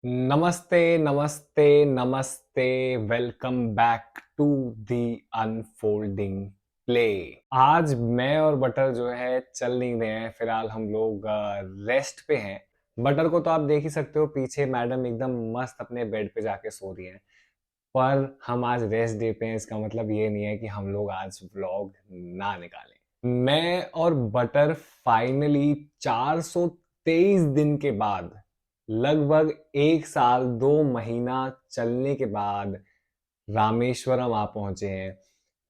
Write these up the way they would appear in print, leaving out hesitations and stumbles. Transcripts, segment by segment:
नमस्ते, नमस्ते, नमस्ते। Welcome back to the unfolding play. आज मैं और बटर जो है चल नहीं रहे हैं। फिलहाल हम लोग रेस्ट पे हैं। बटर को तो आप देख ही सकते हो, पीछे मैडम एकदम मस्त अपने बेड पे जाके सो रही हैं। पर हम आज रेस्ट डे पे हैं, इसका मतलब ये नहीं है कि हम लोग आज व्लॉग ना निकालें। मैं और बटर फाइनली 423 दिन के बाद, लगभग 1 साल 2 महीना चलने के बाद रामेश्वरम आ पहुंचे हैं।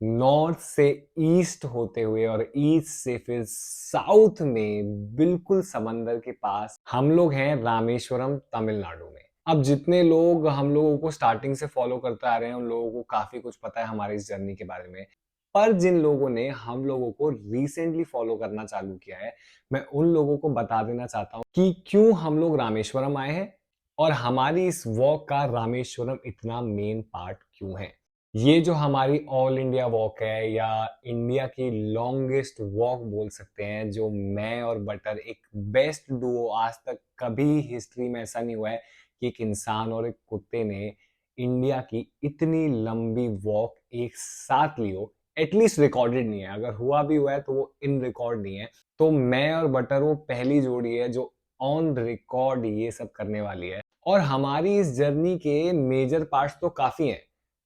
नॉर्थ से ईस्ट होते हुए और ईस्ट से फिर साउथ में, बिल्कुल समंदर के पास हम लोग हैं रामेश्वरम, तमिलनाडु में। अब जितने लोग हम लोगों को स्टार्टिंग से फॉलो करते आ रहे हैं, उन लोगों को काफी कुछ पता है हमारी इस जर्नी के बारे में। पर जिन लोगों ने हम लोगों को रिसेंटली फॉलो करना चालू किया है, मैं उन लोगों को बता देना चाहता हूँ कि क्यों हम लोग रामेश्वरम आए हैं और हमारी इस वॉक का रामेश्वरम इतना मेन पार्ट क्यों है। ये जो हमारी ऑल इंडिया वॉक है, या इंडिया की लॉन्गेस्ट वॉक बोल सकते हैं, जो मैं और बटर एक बेस्ट डुओ, आज तक कभी हिस्ट्री में ऐसा नहीं हुआ है कि एक इंसान और एक कुत्ते ने इंडिया की इतनी लंबी वॉक एक साथ ली हो। एटलीस्ट रिकॉर्डेड नहीं है, अगर हुआ भी हुआ है तो वो इन रिकॉर्ड नहीं है। तो मैं और बटर वो पहली जोड़ी है जो ऑन रिकॉर्ड ये सब करने वाली है। और हमारी इस जर्नी के मेजर पार्ट्स तो काफी हैं,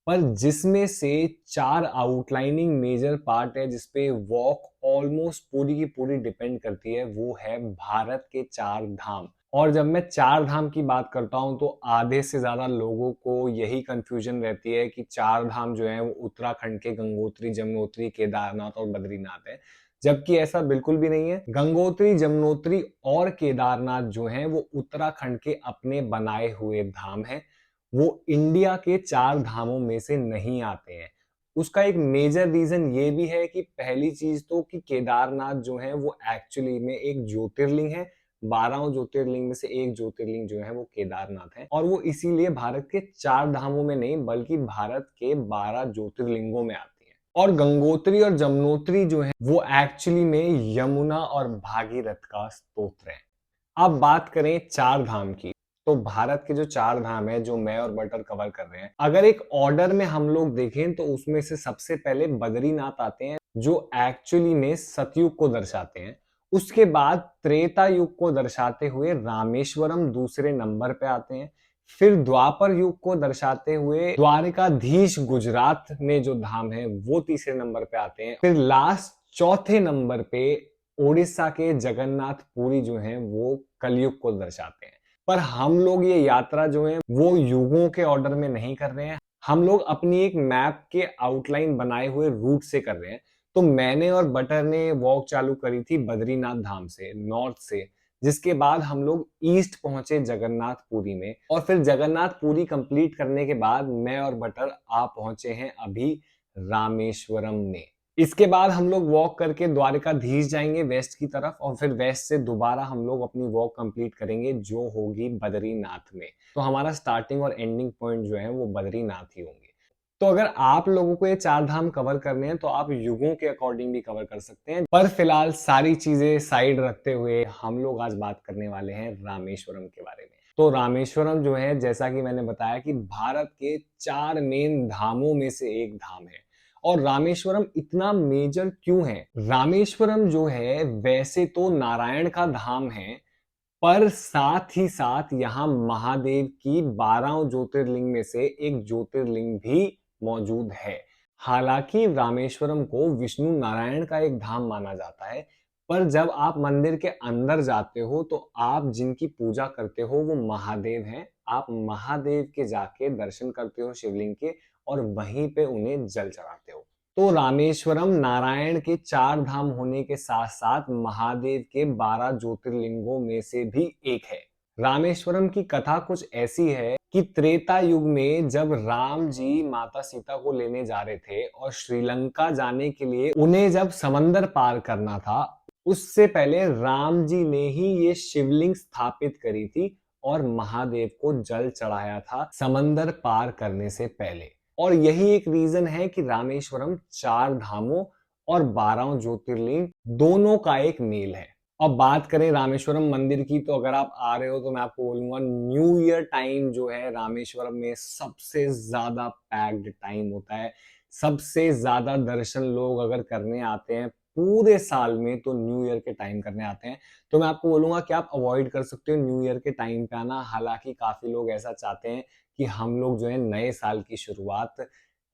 पर जिसमें से 4 आउटलाइनिंग मेजर पार्ट है जिसपे वॉक ऑलमोस्ट पूरी की पूरी डिपेंड करती है, वो है भारत के 4 धाम। और जब मैं 4 धाम की बात करता हूं तो आधे से ज्यादा लोगों को यही कंफ्यूजन रहती है कि 4 धाम जो है वो उत्तराखंड के गंगोत्री, जमुनोत्री, केदारनाथ और बद्रीनाथ है। जबकि ऐसा बिल्कुल भी नहीं है। गंगोत्री, जमुनोत्री और केदारनाथ जो हैं वो उत्तराखंड के अपने बनाए हुए धाम हैं। वो इंडिया के 4 धामों में से नहीं आते हैं। उसका एक मेजर रीजन ये भी है कि पहली चीज तो कि केदारनाथ जो है वो एक्चुअली में एक ज्योतिर्लिंग है। 12 ज्योतिर्लिंग में से एक ज्योतिर्लिंग जो है वो केदारनाथ है, और वो इसीलिए भारत के 4 धामों में नहीं बल्कि भारत के 12 ज्योतिर्लिंगों में आती है। और गंगोत्री और जमुनोत्री जो है वो एक्चुअली में यमुना और भागीरथ का स्तोत्र है। अब बात करें 4 धाम की, तो भारत के जो 4 धाम है जो मैं और बटर कवर कर रहे हैं, अगर एक ऑर्डर में हम लोग देखें तो उसमें से सबसे पहले बद्रीनाथ आते हैं, जो एक्चुअली में सतयुग को दर्शाते हैं। उसके बाद त्रेता युग को दर्शाते हुए रामेश्वरम दूसरे नंबर पे आते हैं। फिर द्वापर युग को दर्शाते हुए द्वारिकाधीश गुजरात में जो धाम है वो तीसरे नंबर पे आते हैं। फिर लास्ट चौथे नंबर पे ओडिशा के जगन्नाथ पुरी जो हैं वो कलयुग को दर्शाते हैं। पर हम लोग ये यात्रा जो है वो युगों के ऑर्डर में नहीं कर रहे हैं, हम लोग अपनी एक मैप के आउटलाइन बनाए हुए रूट से कर रहे हैं। तो मैंने और बटर ने वॉक चालू करी थी बद्रीनाथ धाम से, नॉर्थ से, जिसके बाद हम लोग ईस्ट पहुंचे जगन्नाथपुरी में, और फिर जगन्नाथपुरी कंप्लीट करने के बाद मैं और बटर आ पहुंचे हैं अभी रामेश्वरम में। इसके बाद हम लोग वॉक करके द्वारिकाधीश जाएंगे वेस्ट की तरफ, और फिर वेस्ट से दोबारा हम लोग अपनी वॉक कंप्लीट करेंगे जो होगी बद्रीनाथ में। तो हमारा स्टार्टिंग और एंडिंग पॉइंट जो है वो बद्रीनाथ ही होंगे। तो अगर आप लोगों को ये 4 धाम कवर करने हैं तो आप युगों के अकॉर्डिंग भी कवर कर सकते हैं, पर फिलहाल सारी चीजें साइड रखते हुए हम लोग आज बात करने वाले हैं रामेश्वरम के बारे में। तो रामेश्वरम जो है, जैसा कि मैंने बताया कि भारत के 4 मेन धामों में से एक धाम है। और रामेश्वरम इतना मेजर क्यों है? रामेश्वरम जो है वैसे तो नारायण का धाम है, पर साथ ही साथ यहाँ महादेव की 12 ज्योतिर्लिंग में से एक ज्योतिर्लिंग भी मौजूद है। हालांकि रामेश्वरम को विष्णु नारायण का एक धाम माना जाता है, पर जब आप मंदिर के अंदर जाते हो तो आप जिनकी पूजा करते हो वो महादेव हैं। आप महादेव के जाके दर्शन करते हो शिवलिंग के, और वहीं पे उन्हें जल चढ़ाते हो। तो रामेश्वरम नारायण के 4 धाम होने के साथ साथ महादेव के 12 ज्योतिर्लिंगों में से भी एक है। रामेश्वरम की कथा कुछ ऐसी है कि त्रेता युग में जब राम जी माता सीता को लेने जा रहे थे और श्रीलंका जाने के लिए उन्हें जब समंदर पार करना था, उससे पहले राम जी ने ही ये शिवलिंग स्थापित करी थी और महादेव को जल चढ़ाया था समंदर पार करने से पहले। और यही एक रीजन है कि रामेश्वरम 4 धामों और 12 ज्योतिर्लिंग दोनों का एक मेल है। और बात करें रामेश्वरम मंदिर की, तो अगर आप आ रहे हो तो मैं आपको बोलूंगा न्यू ईयर टाइम जो है रामेश्वरम में सबसे ज्यादा पैक्ड टाइम होता है। सबसे ज्यादा दर्शन लोग अगर करने आते हैं पूरे साल में तो न्यू ईयर के टाइम करने आते हैं। तो मैं आपको बोलूंगा कि आप अवॉइड कर सकते हो न्यू ईयर के टाइम पे आना। हालांकि काफी लोग ऐसा चाहते हैं कि हम लोग जो है नए साल की शुरुआत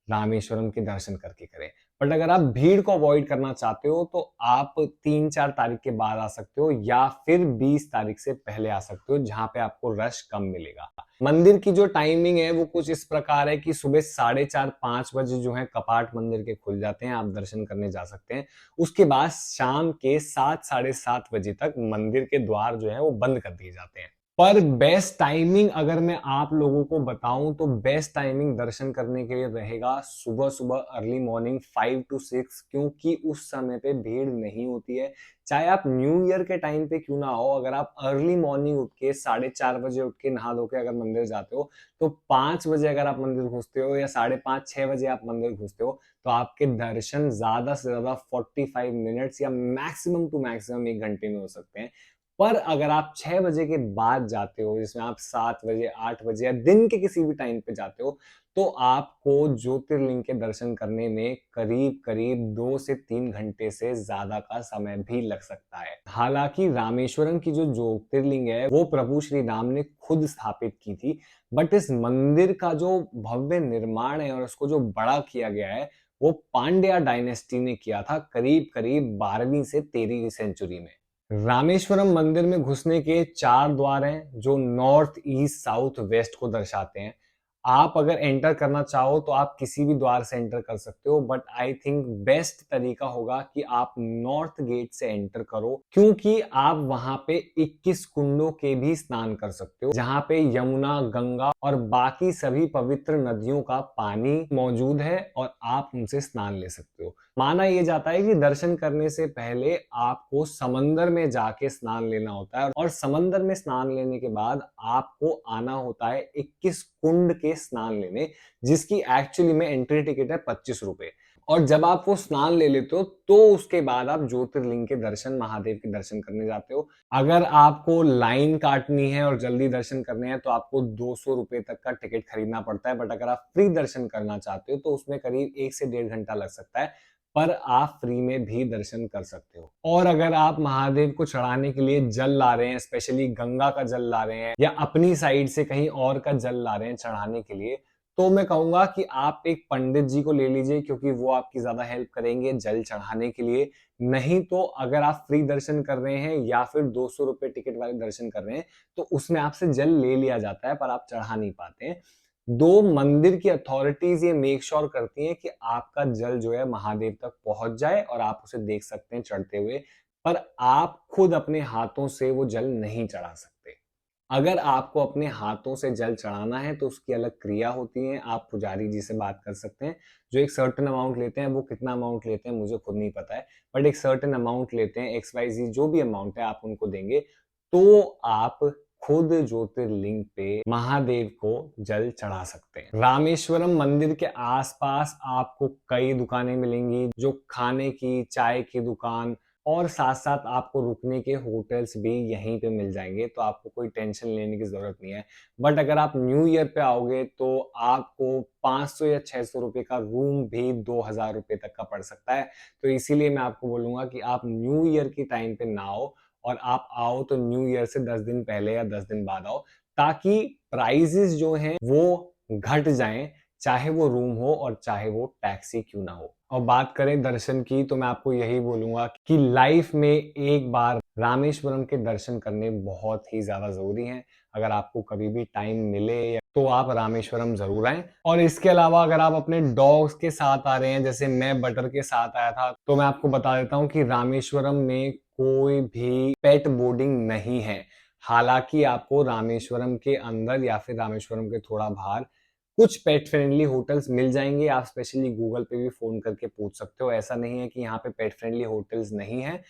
रामेश्वरम के दर्शन करके करें। बट अगर आप भीड़ को अवॉइड करना चाहते हो तो आप 3-4 तारीख के बाद आ सकते हो या फिर 20 तारीख से पहले आ सकते हो, जहां पे आपको रश कम मिलेगा। मंदिर की जो टाइमिंग है वो कुछ इस प्रकार है कि सुबह 4:30-5 बजे जो है कपाट मंदिर के खुल जाते हैं, आप दर्शन करने जा सकते हैं। उसके बाद शाम के 7-7:30 बजे तक मंदिर के द्वार जो है वो बंद कर दिए जाते हैं। पर बेस्ट टाइमिंग अगर मैं आप लोगों को बताऊं तो बेस्ट टाइमिंग दर्शन करने के लिए रहेगा सुबह सुबह अर्ली मॉर्निंग 5 to 6, क्योंकि उस समय पे भीड़ नहीं होती है। चाहे आप न्यू ईयर के टाइम पे क्यों ना हो, अगर आप अर्ली मॉर्निंग उठ के 4:30 बजे उठ के नहा धो के अगर मंदिर जाते हो तो 5 बजे अगर आप मंदिर घुसते हो या 5:30-6 बजे आप मंदिर घुसते हो तो आपके दर्शन ज्यादा से ज्यादा 45 मिनट्स या मैक्सिमम टू मैक्सिमम 1 घंटे में हो सकते हैं। पर अगर आप 6 बजे के बाद जाते हो, जिसमें आप 7 बजे 8 बजे या दिन के किसी भी टाइम पे जाते हो, तो आपको ज्योतिर्लिंग के दर्शन करने में करीब करीब 2 से 3 घंटे से ज्यादा का समय भी लग सकता है। हालांकि रामेश्वरम की जो ज्योतिर्लिंग है वो प्रभु श्री राम ने खुद स्थापित की थी, बट इस मंदिर का जो भव्य निर्माण है और उसको जो बड़ा किया गया है वो पांड्या डायनेस्टी ने किया था करीब करीब 12वीं से 13वीं सेंचुरी में। रामेश्वरम मंदिर में घुसने के 4 द्वार हैं जो नॉर्थ ईस्ट साउथ वेस्ट को दर्शाते हैं। आप अगर एंटर करना चाहो तो आप किसी भी द्वार से एंटर कर सकते हो, बट आई थिंक बेस्ट तरीका होगा कि आप नॉर्थ गेट से एंटर करो, क्योंकि आप वहां पे 21 कुंडों के भी स्नान कर सकते हो, जहां पे यमुना, गंगा और बाकी सभी पवित्र नदियों का पानी मौजूद है और आप उनसे स्नान ले सकते हो। माना यह जाता है कि दर्शन करने से पहले आपको समंदर में जाके स्नान लेना होता है और समंदर में स्नान लेने के बाद आपको आना होता है 21 कुंड के स्नान लेने, जिसकी एक्चुअली में एंट्री टिकट है 25 रुपए। और जब आप वो स्नान ले लेते हो तो उसके बाद आप ज्योतिर्लिंग के दर्शन, महादेव के दर्शन करने जाते हो। अगर आपको लाइन काटनी है और जल्दी दर्शन करने हैं तो आपको 200 रुपए तक का टिकट खरीदना पड़ता है, बट अगर आप फ्री दर्शन करना चाहते हो तो उसमें करीब 1 से 1.5 घंटा लग सकता है, पर आप फ्री में भी दर्शन कर सकते हो। और अगर आप महादेव को चढ़ाने के लिए जल ला रहे हैं, स्पेशली गंगा का जल ला रहे हैं या अपनी साइड से कहीं और का जल ला रहे हैं चढ़ाने के लिए, तो मैं कहूंगा कि आप एक पंडित जी को ले लीजिए, क्योंकि वो आपकी ज्यादा हेल्प करेंगे जल चढ़ाने के लिए। नहीं तो अगर आप फ्री दर्शन कर रहे हैं या फिर 200 रुपए टिकट वाले दर्शन कर रहे हैं तो उसमें आपसे जल ले लिया जाता है पर आप चढ़ा नहीं पाते हैं। दो मंदिर की अथॉरिटीज ये मेक श्योर करती हैं कि आपका जल जो है महादेव तक पहुंच जाए और आप उसे देख सकते हैं चढ़ते हुए, पर आप खुद अपने हाथों से वो जल नहीं चढ़ा सकते। अगर आपको अपने हाथों से जल चढ़ाना है तो उसकी अलग क्रिया होती है, आप पुजारी जी से बात कर सकते हैं जो एक सर्टेन अमाउंट लेते हैं। वो कितना अमाउंट लेते हैं मुझे खुद नहीं पता है, बट एक सर्टेन अमाउंट लेते हैं, XYZ जो भी अमाउंट है आप उनको देंगे तो आप खुद ज्योतिर्लिंग पे महादेव को जल चढ़ा सकते हैं। रामेश्वरम मंदिर के आसपास आपको कई दुकानें मिलेंगी, जो खाने की, चाय की दुकान और साथ साथ आपको रुकने के होटल्स भी यहीं पे मिल जाएंगे, तो आपको कोई टेंशन लेने की जरूरत नहीं है। बट अगर आप न्यू ईयर पे आओगे तो आपको 500 या 600 रुपए का रूम भी 2000 रुपए तक का पड़ सकता है। तो इसीलिए मैं आपको बोलूंगा कि आप न्यू ईयर की टाइम पे ना आओ, और आप आओ तो न्यू ईयर से 10 दिन पहले या 10 दिन बाद आओ, ताकि प्राइजेस जो हैं वो घट जाएं, चाहे वो रूम हो और चाहे वो टैक्सी क्यों ना हो। और बात करें दर्शन की तो मैं आपको यही बोलूंगा कि लाइफ में एक बार रामेश्वरम के दर्शन करने बहुत ही ज्यादा जरूरी हैं। अगर आपको कभी भी टाइम मिले तो आप रामेश्वरम जरूर आएं। और इसके अलावा अगर आप अपने डॉग्स के साथ आ रहे हैं, जैसे मैं बटर के साथ आया था, तो मैं आपको बता देता हूँ कि रामेश्वरम में कोई भी पेट बोर्डिंग नहीं है। हालांकि आपको रामेश्वरम के अंदर या फिर रामेश्वरम के थोड़ा बाहर कुछ पेट फ्रेंडली होटल्स मिल जाएंगे। आप स्पेशली गूगल पे भी फोन करके पूछ सकते हो, ऐसा नहीं है कि यहाँ पे पेट फ्रेंडली होटल्स नहीं है।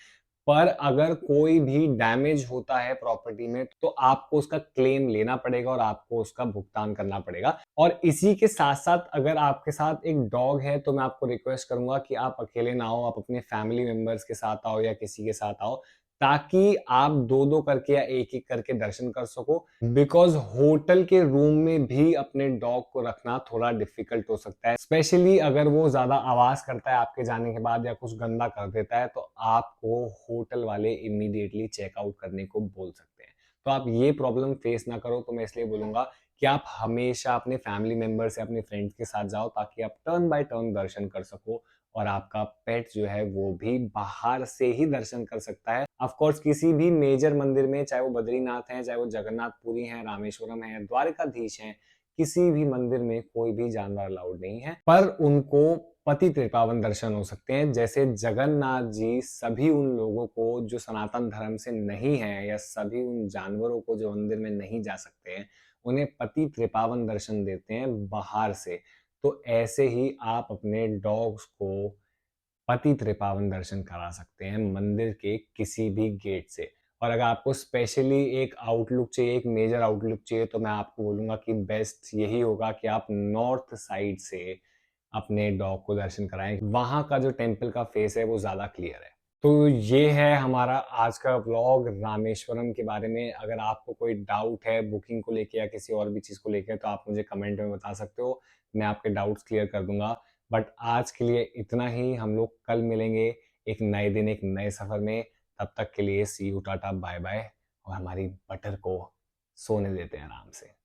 पर अगर कोई भी डैमेज होता है प्रॉपर्टी में तो आपको उसका क्लेम लेना पड़ेगा और आपको उसका भुगतान करना पड़ेगा। और इसी के साथ साथ अगर आपके साथ एक डॉग है तो मैं आपको रिक्वेस्ट करूंगा कि आप अकेले ना आओ, आप अपने फैमिली मेंबर्स के साथ आओ या किसी के साथ आओ, ताकि आप दो दो करके या एक एक करके दर्शन कर सको। बिकॉज होटल के रूम में भी अपने डॉग को रखना थोड़ा डिफिकल्ट हो सकता है, स्पेशली अगर वो ज्यादा आवाज करता है आपके जाने के बाद या कुछ गंदा कर देता है, तो आपको होटल वाले इमीडिएटली चेकआउट करने को बोल सकते हैं। तो आप ये प्रॉब्लम फेस ना करो, तो मैं इसलिए बोलूंगा कि आप हमेशा अपने फैमिली मेंबर्स या अपने फ्रेंड्स के साथ जाओ, ताकि आप टर्न बाय टर्न दर्शन कर सको और आपका पेट जो है वो भी बाहर से ही दर्शन कर सकता है। ऑफ कोर्स किसी भी मेजर मंदिर में, चाहे वो बद्रीनाथ है, चाहे वो जगन्नाथपुरी है, रामेश्वरम है, द्वारकाधीश है, किसी भी मंदिर में कोई भी जानवर अलाउड नहीं है, पर उनको पति त्रिपावन दर्शन हो सकते हैं। जैसे जगन्नाथ जी सभी उन लोगों को जो सनातन धर्म से नहीं है, या सभी उन जानवरों को जो मंदिर में नहीं जा सकते हैं, उन्हें पति त्रिपावन दर्शन देते हैं बाहर से। तो ऐसे ही आप अपने डॉग्स को पति त्रिपावन दर्शन करा सकते हैं मंदिर के किसी भी गेट से। और अगर आपको स्पेशली एक आउटलुक चाहिए, एक मेजर आउटलुक चाहिए, तो मैं आपको बोलूंगा कि बेस्ट यही होगा कि आप नॉर्थ साइड से अपने डॉग को दर्शन कराएं। वहां का जो टेम्पल का फेस है वो ज्यादा क्लियर है। तो ये है हमारा आज का व्लॉग रामेश्वरम के बारे में। अगर आपको कोई डाउट है बुकिंग को लेके या किसी और भी चीज को लेके, तो आप मुझे कमेंट में बता सकते हो, मैं आपके डाउट्स क्लियर कर दूंगा। बट आज के लिए इतना ही। हम लोग कल मिलेंगे एक नए दिन, एक नए सफर में। तब तक के लिए सी यू, टाटा, बाय बाय। और हमारी बटर को सोने देते हैं आराम से।